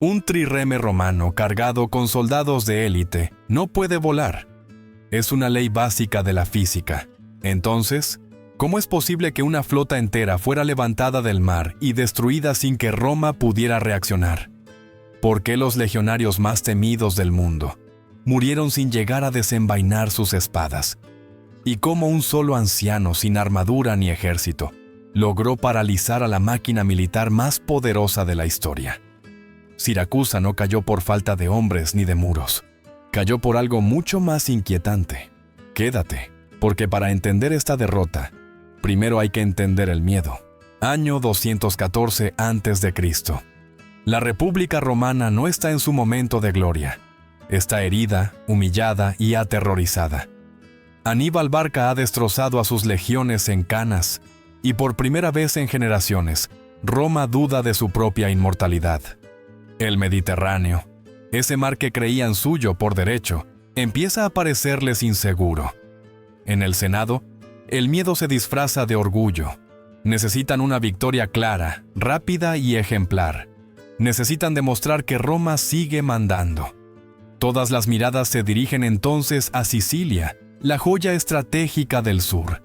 Un trireme romano cargado con soldados de élite no puede volar. Es una ley básica de la física. Entonces, ¿cómo es posible que una flota entera fuera levantada del mar y destruida sin que Roma pudiera reaccionar? ¿Por qué los legionarios más temidos del mundo murieron sin llegar a desenvainar sus espadas? ¿Y cómo un solo anciano sin armadura ni ejército logró paralizar a la máquina militar más poderosa de la historia? Siracusa no cayó por falta de hombres ni de muros. Cayó por algo mucho más inquietante. Quédate, porque para entender esta derrota, primero hay que entender el miedo. Año 214 a.C. La República Romana no está en su momento de gloria. Está herida, humillada y aterrorizada. Aníbal Barca ha destrozado a sus legiones en Canas, y por primera vez en generaciones, Roma duda de su propia inmortalidad. El Mediterráneo, ese mar que creían suyo por derecho, empieza a parecerles inseguro. En el Senado, el miedo se disfraza de orgullo. Necesitan una victoria clara, rápida y ejemplar. Necesitan demostrar que Roma sigue mandando. Todas las miradas se dirigen entonces a Sicilia, la joya estratégica del sur.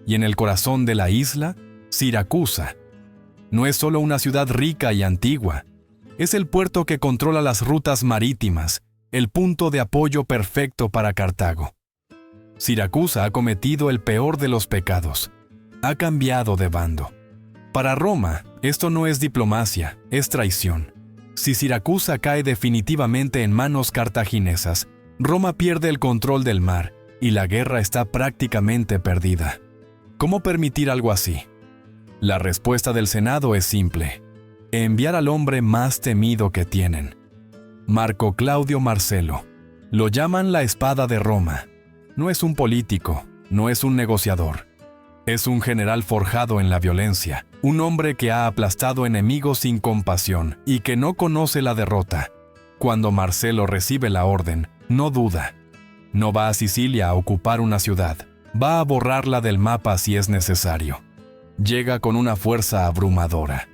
Y en el corazón de la isla, Siracusa. No es solo una ciudad rica y antigua. Es el puerto que controla las rutas marítimas, el punto de apoyo perfecto para Cartago. Siracusa ha cometido el peor de los pecados. Ha cambiado de bando. Para Roma, esto no es diplomacia, es traición. Si Siracusa cae definitivamente en manos cartaginesas, Roma pierde el control del mar y la guerra está prácticamente perdida. ¿Cómo permitir algo así? La respuesta del Senado es simple: enviar al hombre más temido que tienen. Marco Claudio Marcelo. Lo llaman la espada de Roma. No es un político, no es un negociador. Es un general forjado en la violencia, un hombre que ha aplastado enemigos sin compasión y que no conoce la derrota. Cuando Marcelo recibe la orden, no duda. No va a Sicilia a ocupar una ciudad, va a borrarla del mapa si es necesario. Llega con una fuerza abrumadora.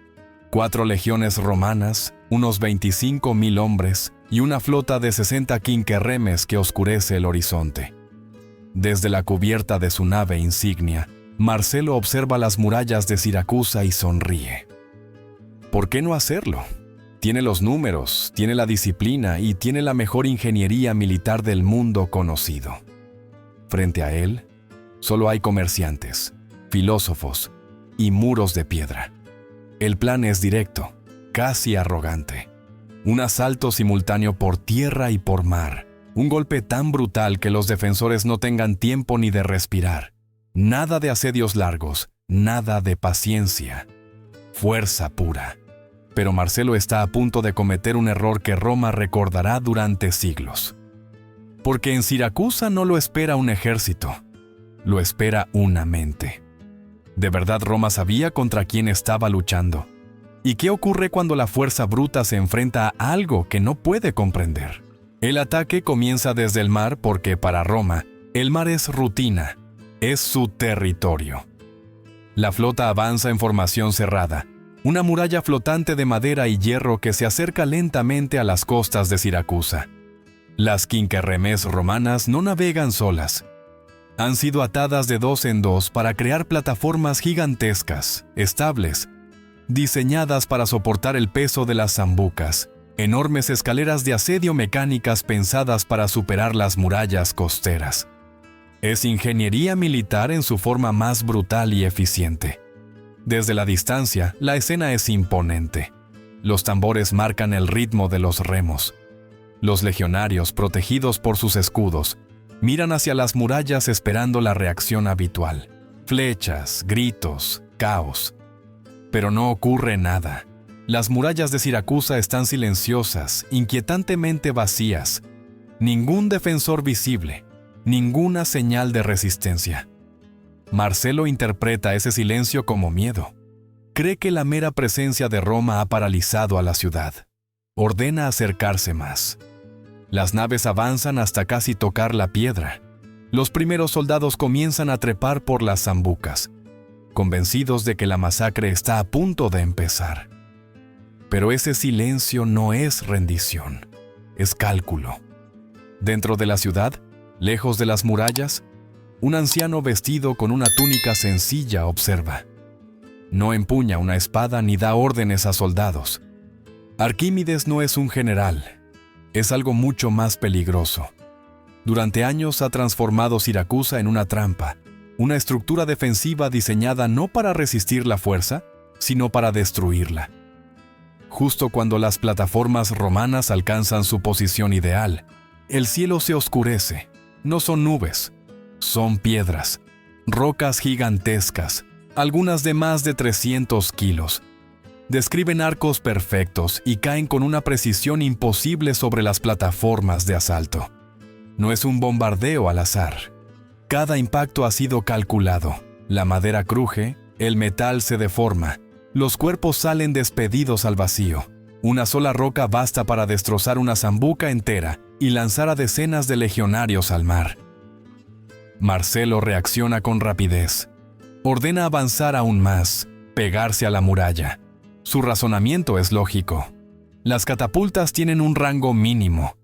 4 legiones romanas, unos 25,000 hombres y una flota de 60 quinquerremes que oscurece el horizonte. Desde la cubierta de su nave insignia, Marcelo observa las murallas de Siracusa y sonríe. ¿Por qué no hacerlo? Tiene los números, tiene la disciplina y tiene la mejor ingeniería militar del mundo conocido. Frente a él, solo hay comerciantes, filósofos y muros de piedra. El plan es directo, casi arrogante. Un asalto simultáneo por tierra y por mar. Un golpe tan brutal que los defensores no tengan tiempo ni de respirar. Nada de asedios largos, nada de paciencia. Fuerza pura. Pero Marcelo está a punto de cometer un error que Roma recordará durante siglos. Porque en Siracusa no lo espera un ejército, lo espera una mente. ¿De verdad Roma sabía contra quién estaba luchando? ¿Y qué ocurre cuando la fuerza bruta se enfrenta a algo que no puede comprender? El ataque comienza desde el mar porque para Roma, el mar es rutina, es su territorio. La flota avanza en formación cerrada, una muralla flotante de madera y hierro que se acerca lentamente a las costas de Siracusa. Las quinquerremes romanas no navegan solas. Han sido atadas de 2 en 2 para crear plataformas gigantescas, estables, diseñadas para soportar el peso de las zambucas, enormes escaleras de asedio mecánicas pensadas para superar las murallas costeras. Es ingeniería militar en su forma más brutal y eficiente. Desde la distancia, la escena es imponente. Los tambores marcan el ritmo de los remos. Los legionarios, protegidos por sus escudos, miran hacia las murallas esperando la reacción habitual. Flechas, gritos, caos. Pero no ocurre nada. Las murallas de Siracusa están silenciosas, inquietantemente vacías. Ningún defensor visible, ninguna señal de resistencia. Marcelo interpreta ese silencio como miedo. Cree que la mera presencia de Roma ha paralizado a la ciudad. Ordena acercarse más. Las naves avanzan hasta casi tocar la piedra. Los primeros soldados comienzan a trepar por las zambucas, convencidos de que la masacre está a punto de empezar. Pero ese silencio no es rendición, es cálculo. Dentro de la ciudad, lejos de las murallas, un anciano vestido con una túnica sencilla observa. No empuña una espada ni da órdenes a soldados. Arquímedes no es un general, es algo mucho más peligroso. Durante años ha transformado Siracusa en una trampa, una estructura defensiva diseñada no para resistir la fuerza, sino para destruirla. Justo cuando las plataformas romanas alcanzan su posición ideal, el cielo se oscurece. No son nubes, son piedras, rocas gigantescas, algunas de más de 300 kilos. Describen arcos perfectos y caen con una precisión imposible sobre las plataformas de asalto. No es un bombardeo al azar. Cada impacto ha sido calculado. La madera cruje, el metal se deforma, los cuerpos salen despedidos al vacío. Una sola roca basta para destrozar una zambuca entera y lanzar a decenas de legionarios al mar. Marcelo reacciona con rapidez. Ordena avanzar aún más, pegarse a la muralla. Su razonamiento es lógico. Las catapultas tienen un rango mínimo.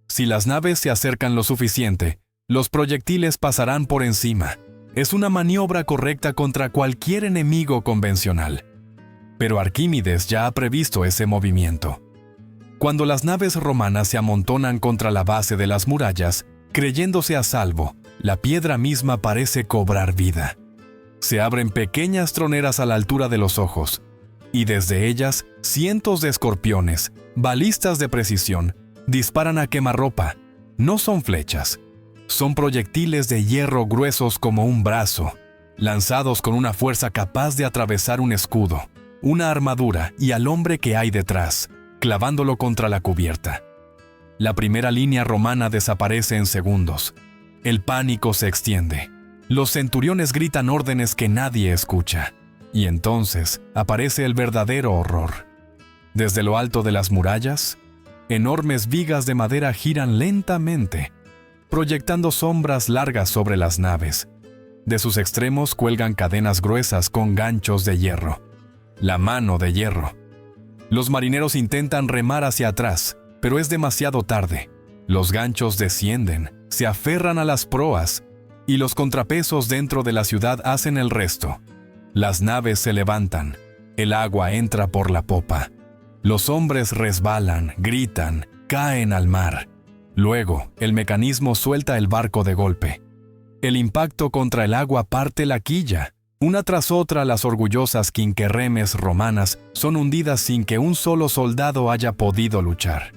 Si las naves se acercan lo suficiente, los proyectiles pasarán por encima. Es una maniobra correcta contra cualquier enemigo convencional. Pero Arquímedes ya ha previsto ese movimiento. Cuando las naves romanas se amontonan contra la base de las murallas, creyéndose a salvo, la piedra misma parece cobrar vida. Se abren pequeñas troneras a la altura de los ojos, y desde ellas cientos de escorpiones, balistas de precisión, disparan a quemarropa. No son flechas, son proyectiles de hierro gruesos como un brazo, lanzados con una fuerza capaz de atravesar un escudo, una armadura y al hombre que hay detrás, clavándolo contra la cubierta. La primera línea romana desaparece en segundos. El pánico se extiende. Los centuriones gritan órdenes que nadie escucha. Y entonces aparece el verdadero horror. Desde lo alto de las murallas, enormes vigas de madera giran lentamente, proyectando sombras largas sobre las naves. De sus extremos cuelgan cadenas gruesas con ganchos de hierro. La mano de hierro. Los marineros intentan remar hacia atrás, pero es demasiado tarde. Los ganchos descienden, se aferran a las proas, y los contrapesos dentro de la ciudad hacen el resto. Las naves se levantan, el agua entra por la popa. Los hombres resbalan, gritan, caen al mar. Luego, el mecanismo suelta el barco de golpe. El impacto contra el agua parte la quilla. Una tras otra, las orgullosas quinquerremes romanas son hundidas sin que un solo soldado haya podido luchar.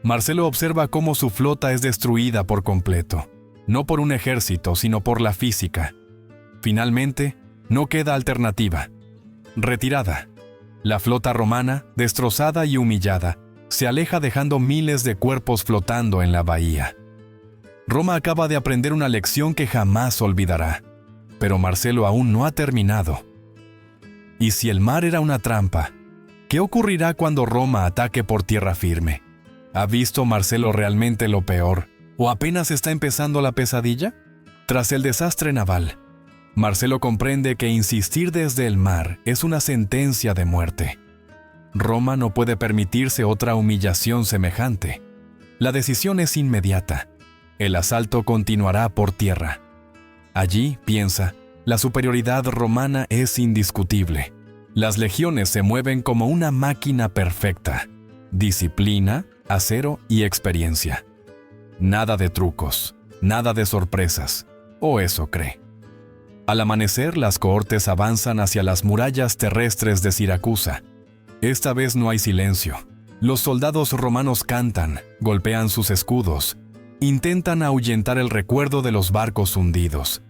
Marcelo observa cómo su flota es destruida por completo, no por un ejército, sino por la física. Finalmente, no queda alternativa. Retirada. La flota romana, destrozada y humillada, se aleja dejando miles de cuerpos flotando en la bahía. Roma acaba de aprender una lección que jamás olvidará. Pero Marcelo aún no ha terminado. ¿Y si el mar era una trampa? ¿Qué ocurrirá cuando Roma ataque por tierra firme? ¿Ha visto Marcelo realmente lo peor? ¿O apenas está empezando la pesadilla? Tras el desastre naval, Marcelo comprende que insistir desde el mar es una sentencia de muerte. Roma no puede permitirse otra humillación semejante. La decisión es inmediata. El asalto continuará por tierra. Allí, piensa, la superioridad romana es indiscutible. Las legiones se mueven como una máquina perfecta. Disciplina, acero y experiencia. Nada de trucos, nada de sorpresas, o eso cree. Al amanecer, las cohortes avanzan hacia las murallas terrestres de Siracusa. Esta vez no hay silencio. Los soldados romanos cantan, golpean sus escudos, intentan ahuyentar el recuerdo de los barcos hundidos.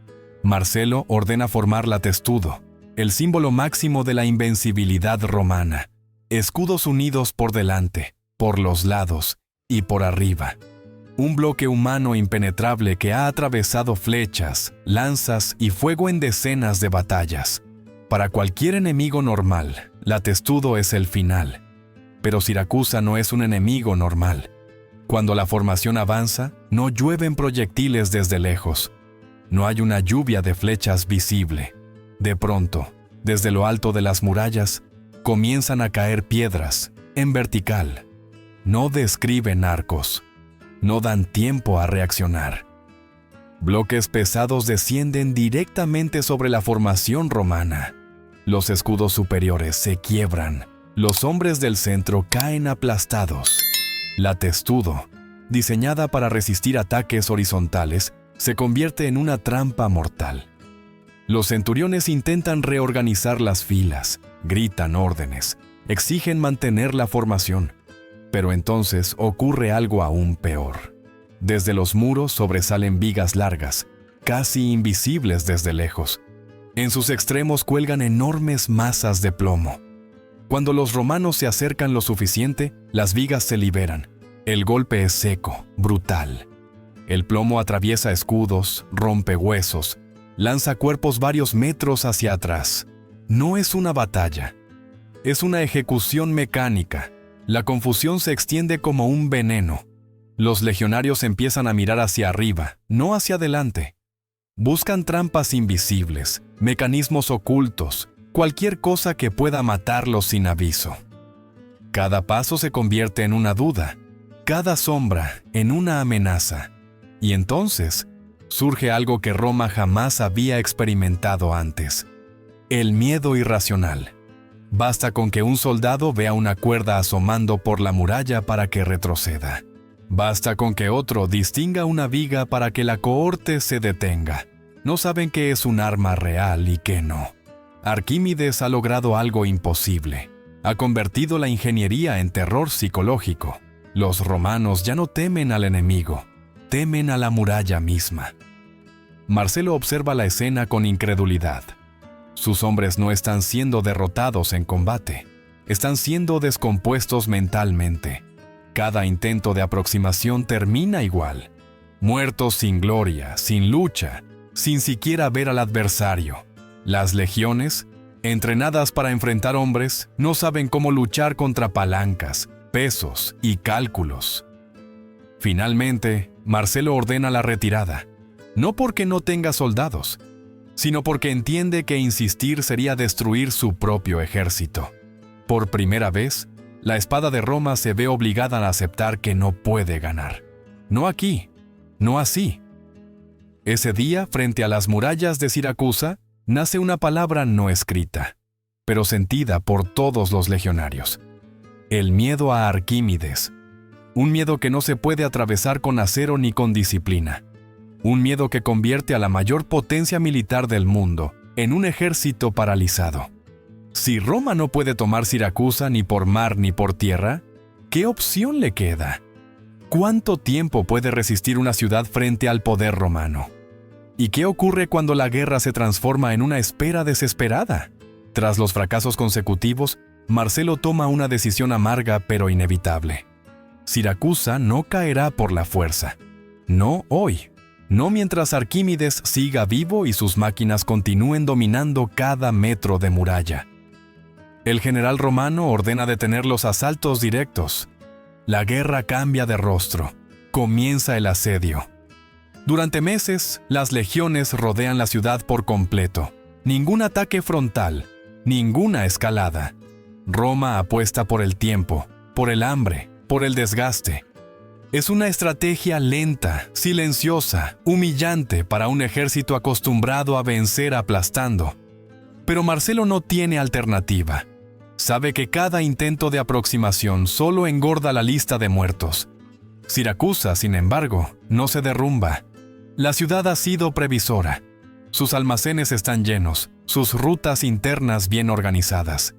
Marcelo ordena formar la testudo, el símbolo máximo de la invencibilidad romana. Escudos unidos por delante, por los lados y por arriba. Un bloque humano impenetrable que ha atravesado flechas, lanzas y fuego en decenas de batallas. Para cualquier enemigo normal, la testudo es el final. Pero Siracusa no es un enemigo normal. Cuando la formación avanza, no llueven proyectiles desde lejos. No hay una lluvia de flechas visible. De pronto, desde lo alto de las murallas, comienzan a caer piedras, en vertical. No describen arcos. No dan tiempo a reaccionar. Bloques pesados descienden directamente sobre la formación romana. Los escudos superiores se quiebran. Los hombres del centro caen aplastados. La testudo, diseñada para resistir ataques horizontales, se convierte en una trampa mortal. Los centuriones intentan reorganizar las filas, gritan órdenes, exigen mantener la formación. Pero entonces ocurre algo aún peor. Desde los muros sobresalen vigas largas, casi invisibles desde lejos. En sus extremos cuelgan enormes masas de plomo. Cuando los romanos se acercan lo suficiente, las vigas se liberan. El golpe es seco, brutal. El plomo atraviesa escudos, rompe huesos, lanza cuerpos varios metros hacia atrás. No es una batalla. Es una ejecución mecánica. La confusión se extiende como un veneno. Los legionarios empiezan a mirar hacia arriba, no hacia adelante. Buscan trampas invisibles, mecanismos ocultos, cualquier cosa que pueda matarlos sin aviso. Cada paso se convierte en una duda, cada sombra en una amenaza. Y entonces surge algo que Roma jamás había experimentado antes: el miedo irracional. Basta con que un soldado vea una cuerda asomando por la muralla para que retroceda. Basta con que otro distinga una viga para que la cohorte se detenga. No saben qué es un arma real y qué no. Arquímedes ha logrado algo imposible. Ha convertido la ingeniería en terror psicológico. Los romanos ya no temen al enemigo, temen a la muralla misma. Marcelo observa la escena con incredulidad. Sus hombres no están siendo derrotados en combate, están siendo descompuestos mentalmente. Cada intento de aproximación termina igual. Muertos sin gloria, sin lucha, sin siquiera ver al adversario. Las legiones, entrenadas para enfrentar hombres, no saben cómo luchar contra palancas, pesos y cálculos. Finalmente, Marcelo ordena la retirada, no porque no tenga soldados, sino porque entiende que insistir sería destruir su propio ejército. Por primera vez, la espada de Roma se ve obligada a aceptar que no puede ganar. No aquí, no así. Ese día, frente a las murallas de Siracusa, nace una palabra no escrita, pero sentida por todos los legionarios: el miedo a Arquímedes. Un miedo que no se puede atravesar con acero ni con disciplina. Un miedo que convierte a la mayor potencia militar del mundo en un ejército paralizado. Si Roma no puede tomar Siracusa ni por mar ni por tierra, ¿qué opción le queda? ¿Cuánto tiempo puede resistir una ciudad frente al poder romano? ¿Y qué ocurre cuando la guerra se transforma en una espera desesperada? Tras los fracasos consecutivos, Marcelo toma una decisión amarga pero inevitable. Siracusa no caerá por la fuerza. No hoy. No mientras Arquímedes siga vivo y sus máquinas continúen dominando cada metro de muralla. El general romano ordena detener los asaltos directos. La guerra cambia de rostro. Comienza el asedio. Durante meses, las legiones rodean la ciudad por completo. Ningún ataque frontal, ninguna escalada. Roma apuesta por el tiempo, por el hambre, por el desgaste. Es una estrategia lenta, silenciosa, humillante para un ejército acostumbrado a vencer aplastando. Pero Marcelo no tiene alternativa. Sabe que cada intento de aproximación solo engorda la lista de muertos. Siracusa, sin embargo, no se derrumba. La ciudad ha sido previsora. Sus almacenes están llenos, sus rutas internas bien organizadas.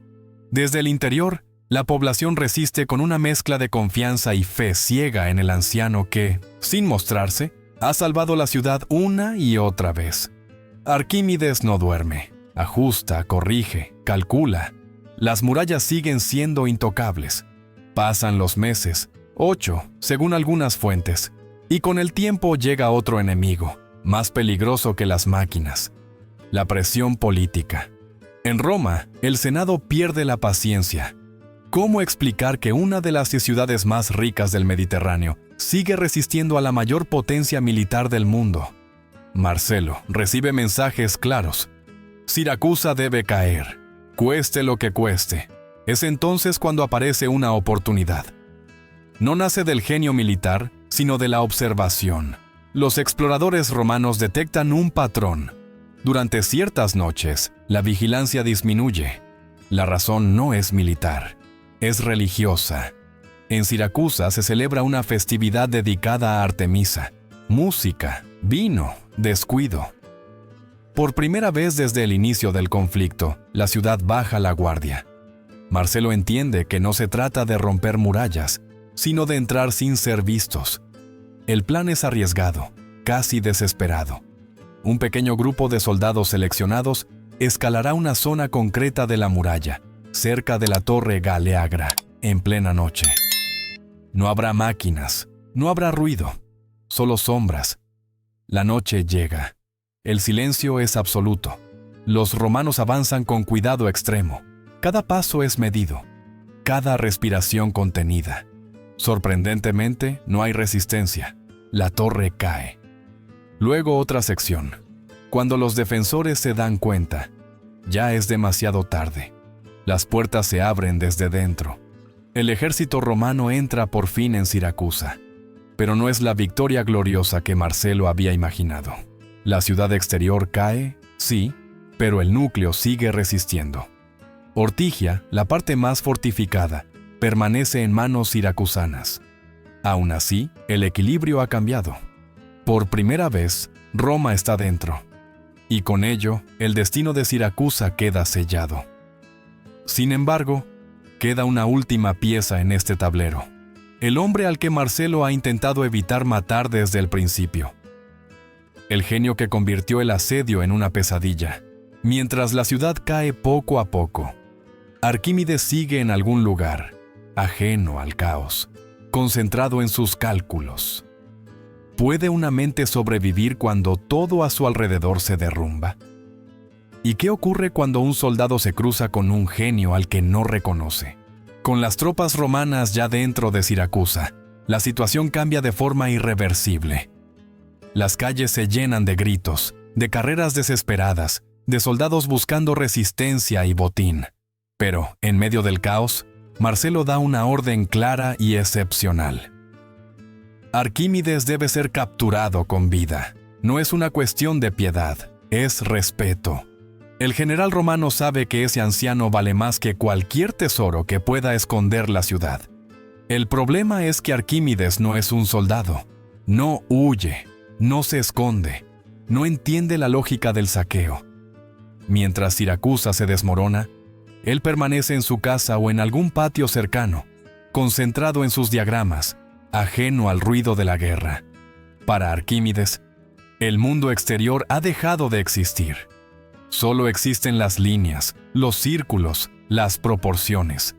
Desde el interior, la población resiste con una mezcla de confianza y fe ciega en el anciano que, sin mostrarse, ha salvado la ciudad una y otra vez. Arquímedes no duerme. Ajusta, corrige, calcula. Las murallas siguen siendo intocables. Pasan los meses, 8, según algunas fuentes, y con el tiempo llega otro enemigo, más peligroso que las máquinas: la presión política. En Roma, el Senado pierde la paciencia. ¿Cómo explicar que una de las ciudades más ricas del Mediterráneo sigue resistiendo a la mayor potencia militar del mundo? Marcelo recibe mensajes claros. Siracusa debe caer, cueste lo que cueste. Es entonces cuando aparece una oportunidad. No nace del genio militar, sino de la observación. Los exploradores romanos detectan un patrón. Durante ciertas noches, la vigilancia disminuye. La razón no es militar, es religiosa. En Siracusa se celebra una festividad dedicada a Artemisa. Música, vino, descuido. Por primera vez desde el inicio del conflicto, la ciudad baja la guardia. Marcelo entiende que no se trata de romper murallas, sino de entrar sin ser vistos. El plan es arriesgado, casi desesperado. Un pequeño grupo de soldados seleccionados escalará una zona concreta de la muralla, cerca de la torre Galeagra, en plena noche. No habrá máquinas, no habrá ruido, solo sombras. La noche llega. El silencio es absoluto. Los romanos avanzan con cuidado extremo. Cada paso es medido, cada respiración contenida. Sorprendentemente, no hay resistencia. La torre cae. Luego otra sección. Cuando los defensores se dan cuenta, ya es demasiado tarde. Las puertas se abren desde dentro. El ejército romano entra por fin en Siracusa. Pero no es la victoria gloriosa que Marcelo había imaginado. La ciudad exterior cae, sí, pero el núcleo sigue resistiendo. Ortigia, la parte más fortificada, permanece en manos siracusanas. Aún así, el equilibrio ha cambiado. Por primera vez, Roma está dentro. Y con ello, el destino de Siracusa queda sellado. Sin embargo, queda una última pieza en este tablero. El hombre al que Marcelo ha intentado evitar matar desde el principio. El genio que convirtió el asedio en una pesadilla. Mientras la ciudad cae poco a poco, Arquímedes sigue en algún lugar, ajeno al caos, concentrado en sus cálculos. ¿Puede una mente sobrevivir cuando todo a su alrededor se derrumba? ¿Y qué ocurre cuando un soldado se cruza con un genio al que no reconoce? Con las tropas romanas ya dentro de Siracusa, la situación cambia de forma irreversible. Las calles se llenan de gritos, de carreras desesperadas, de soldados buscando resistencia y botín. Pero, en medio del caos, Marcelo da una orden clara y excepcional. Arquímedes debe ser capturado con vida. No es una cuestión de piedad, es respeto. El general romano sabe que ese anciano vale más que cualquier tesoro que pueda esconder la ciudad. El problema es que Arquímedes no es un soldado. No huye, no se esconde, no entiende la lógica del saqueo. Mientras Siracusa se desmorona, él permanece en su casa o en algún patio cercano, concentrado en sus diagramas, ajeno al ruido de la guerra. Para Arquímedes, el mundo exterior ha dejado de existir. Solo existen las líneas, los círculos, las proporciones.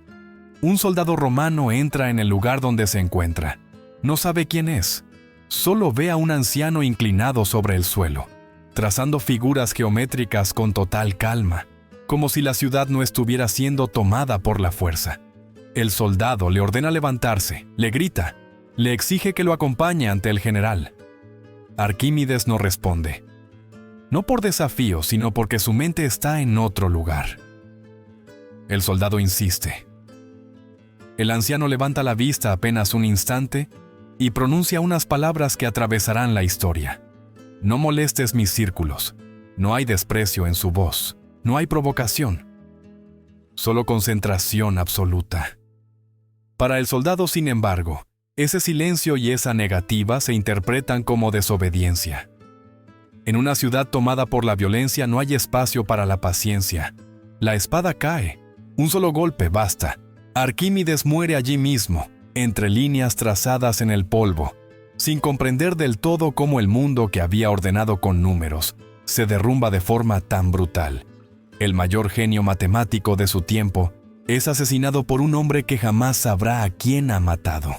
Un soldado romano entra en el lugar donde se encuentra. No sabe quién es. Solo ve a un anciano inclinado sobre el suelo, trazando figuras geométricas con total calma, como si la ciudad no estuviera siendo tomada por la fuerza. El soldado le ordena levantarse, le grita, le exige que lo acompañe ante el general. Arquímedes no responde. No por desafío, sino porque su mente está en otro lugar. El soldado insiste. El anciano levanta la vista apenas un instante y pronuncia unas palabras que atravesarán la historia. No molestes mis círculos. No hay desprecio en su voz. No hay provocación. Solo concentración absoluta. Para el soldado, sin embargo, ese silencio y esa negativa se interpretan como desobediencia. En una ciudad tomada por la violencia no hay espacio para la paciencia. La espada cae. Un solo golpe basta. Arquímedes muere allí mismo, entre líneas trazadas en el polvo, sin comprender del todo cómo el mundo que había ordenado con números se derrumba de forma tan brutal. El mayor genio matemático de su tiempo es asesinado por un hombre que jamás sabrá a quién ha matado.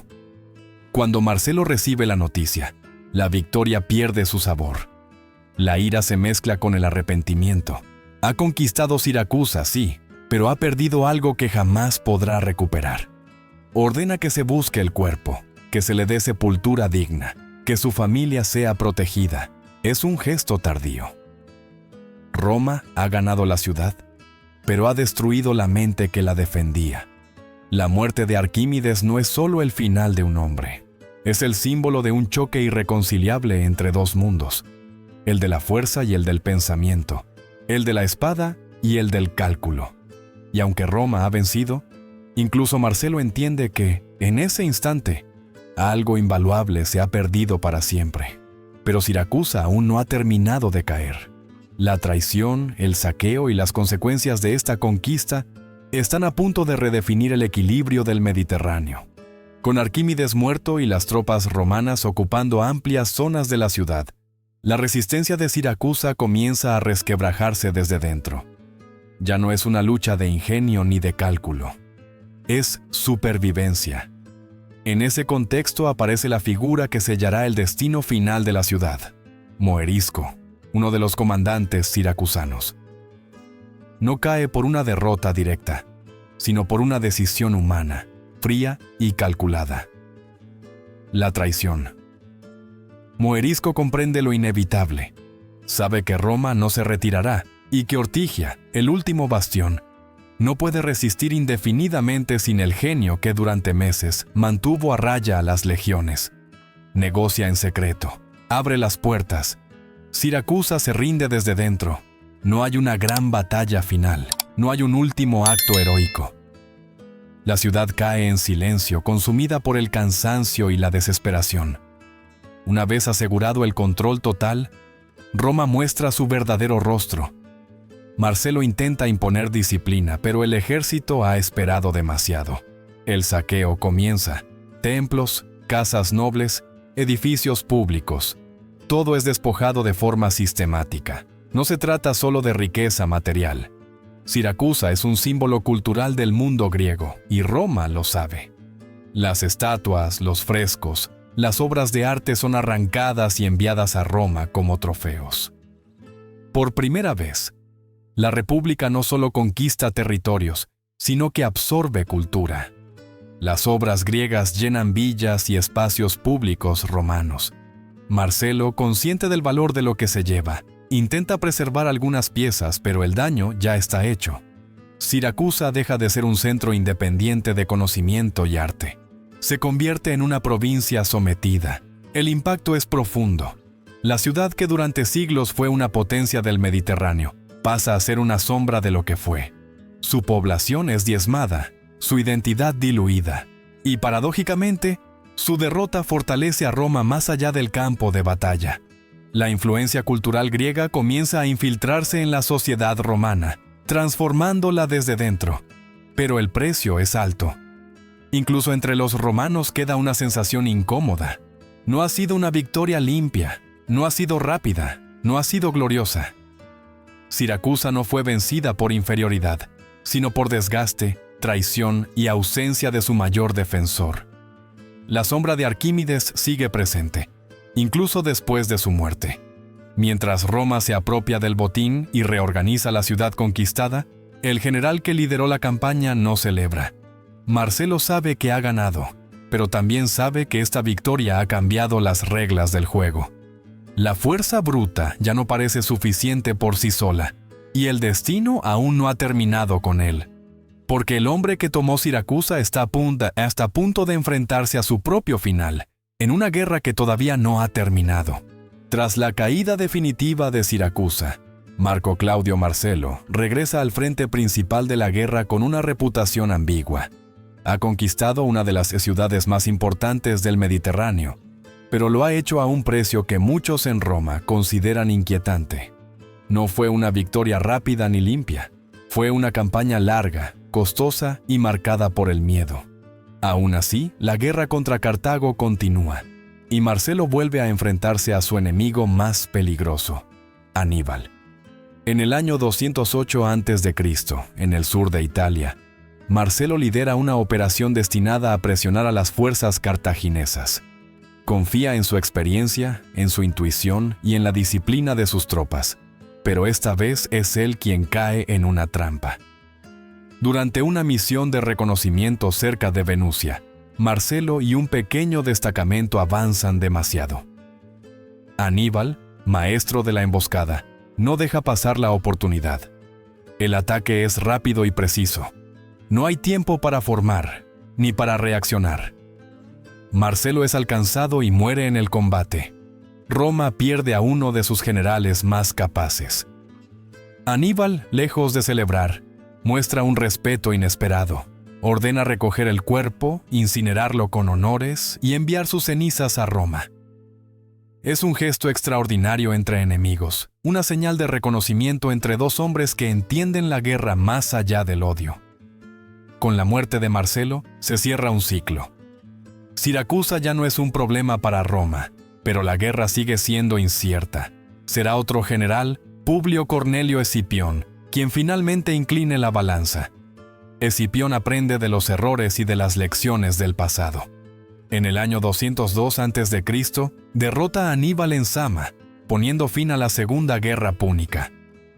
Cuando Marcelo recibe la noticia, la victoria pierde su sabor. La ira se mezcla con el arrepentimiento. Ha conquistado Siracusa, sí, pero ha perdido algo que jamás podrá recuperar. Ordena que se busque el cuerpo, que se le dé sepultura digna, que su familia sea protegida. Es un gesto tardío. ¿Roma ha ganado la ciudad? pero ha destruido la mente que la defendía. La muerte de Arquímedes no es solo el final de un hombre, es el símbolo de un choque irreconciliable entre dos mundos, el de la fuerza y el del pensamiento, el de la espada y el del cálculo. Y aunque Roma ha vencido, incluso Marcelo entiende que, en ese instante, algo invaluable se ha perdido para siempre. Pero Siracusa aún no ha terminado de caer. La traición, el saqueo y las consecuencias de esta conquista están a punto de redefinir el equilibrio del Mediterráneo. Con Arquímedes muerto y las tropas romanas ocupando amplias zonas de la ciudad, la resistencia de Siracusa comienza a resquebrajarse desde dentro. Ya no es una lucha de ingenio ni de cálculo. Es supervivencia. En ese contexto aparece la figura que sellará el destino final de la ciudad, Moerisco, uno de los comandantes siracusanos. No cae por una derrota directa, sino por una decisión humana, fría y calculada. La traición. Moerisco comprende lo inevitable. Sabe que Roma no se retirará y que Ortigia, el último bastión, no puede resistir indefinidamente sin el genio que durante meses mantuvo a raya a las legiones. Negocia en secreto, abre las puertas. Siracusa se rinde desde dentro. No hay una gran batalla final, no hay un último acto heroico. La ciudad cae en silencio, consumida por el cansancio y la desesperación. Una vez asegurado el control total, Roma muestra su verdadero rostro. Marcelo intenta imponer disciplina, pero el ejército ha esperado demasiado. El saqueo comienza. Templos, casas nobles, edificios públicos. Todo es despojado de forma sistemática. No se trata solo de riqueza material. Siracusa es un símbolo cultural del mundo griego, y Roma lo sabe. Las estatuas, los frescos, las obras de arte son arrancadas y enviadas a Roma como trofeos. Por primera vez, la República no solo conquista territorios, sino que absorbe cultura. Las obras griegas llenan villas y espacios públicos romanos. Marcelo, consciente del valor de lo que se lleva, intenta preservar algunas piezas, pero el daño ya está hecho. Siracusa deja de ser un centro independiente de conocimiento y arte. Se convierte en una provincia sometida. El impacto es profundo. La ciudad que durante siglos fue una potencia del Mediterráneo, pasa a ser una sombra de lo que fue. Su población es diezmada, su identidad diluida, y paradójicamente, su derrota fortalece a Roma más allá del campo de batalla. La influencia cultural griega comienza a infiltrarse en la sociedad romana, transformándola desde dentro. Pero el precio es alto. Incluso entre los romanos queda una sensación incómoda. No ha sido una victoria limpia, no ha sido rápida, no ha sido gloriosa. Siracusa no fue vencida por inferioridad, sino por desgaste, traición y ausencia de su mayor defensor. La sombra de Arquímedes sigue presente, incluso después de su muerte. Mientras Roma se apropia del botín y reorganiza la ciudad conquistada, el general que lideró la campaña no celebra. Marcelo sabe que ha ganado, pero también sabe que esta victoria ha cambiado las reglas del juego. La fuerza bruta ya no parece suficiente por sí sola, y el destino aún no ha terminado con él. Porque el hombre que tomó Siracusa está a punto de enfrentarse a su propio final, en una guerra que todavía no ha terminado. Tras la caída definitiva de Siracusa, Marco Claudio Marcelo regresa al frente principal de la guerra con una reputación ambigua. Ha conquistado una de las ciudades más importantes del Mediterráneo, pero lo ha hecho a un precio que muchos en Roma consideran inquietante. No fue una victoria rápida ni limpia, fue una campaña larga, costosa y marcada por el miedo. Aún así, la guerra contra Cartago continúa, y Marcelo vuelve a enfrentarse a su enemigo más peligroso, Aníbal. En el año 208 a.C., en el sur de Italia, Marcelo lidera una operación destinada a presionar a las fuerzas cartaginesas. Confía en su experiencia, en su intuición y en la disciplina de sus tropas, pero esta vez es él quien cae en una trampa. Durante una misión de reconocimiento cerca de Venusia, Marcelo y un pequeño destacamento avanzan demasiado. Aníbal, maestro de la emboscada, no deja pasar la oportunidad. El ataque es rápido y preciso. No hay tiempo para formar, ni para reaccionar. Marcelo es alcanzado y muere en el combate. Roma pierde a uno de sus generales más capaces. Aníbal, lejos de celebrar, muestra un respeto inesperado. Ordena recoger el cuerpo, incinerarlo con honores y enviar sus cenizas a Roma. Es un gesto extraordinario entre enemigos, una señal de reconocimiento entre dos hombres que entienden la guerra más allá del odio. Con la muerte de Marcelo, se cierra un ciclo. Siracusa ya no es un problema para Roma, pero la guerra sigue siendo incierta. Será otro general, Publio Cornelio Escipión, quien finalmente incline la balanza. Escipión aprende de los errores y de las lecciones del pasado. En el año 202 a.C., derrota a Aníbal en Sama, poniendo fin a la Segunda Guerra Púnica.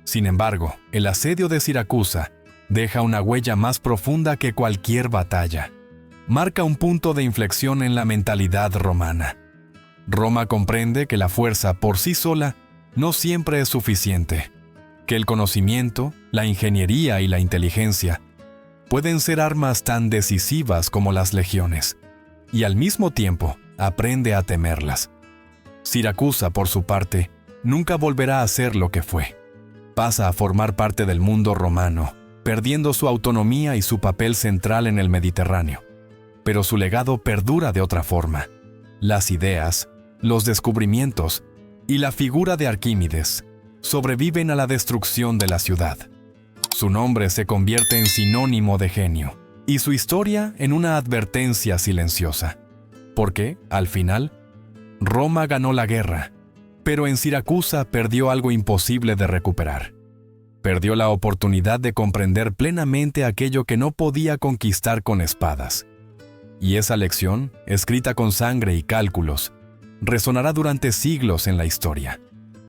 Sin embargo, el asedio de Siracusa deja una huella más profunda que cualquier batalla. Marca un punto de inflexión en la mentalidad romana. Roma comprende que la fuerza por sí sola no siempre es suficiente, que el conocimiento, la ingeniería y la inteligencia pueden ser armas tan decisivas como las legiones, y al mismo tiempo aprende a temerlas. Siracusa, por su parte, nunca volverá a ser lo que fue. Pasa a formar parte del mundo romano, perdiendo su autonomía y su papel central en el Mediterráneo. Pero su legado perdura de otra forma. Las ideas, los descubrimientos y la figura de Arquímedes sobreviven a la destrucción de la ciudad. Su nombre se convierte en sinónimo de genio, y su historia en una advertencia silenciosa. Porque, al final, Roma ganó la guerra, pero en Siracusa perdió algo imposible de recuperar. Perdió la oportunidad de comprender plenamente aquello que no podía conquistar con espadas. Y esa lección, escrita con sangre y cálculos, resonará durante siglos en la historia.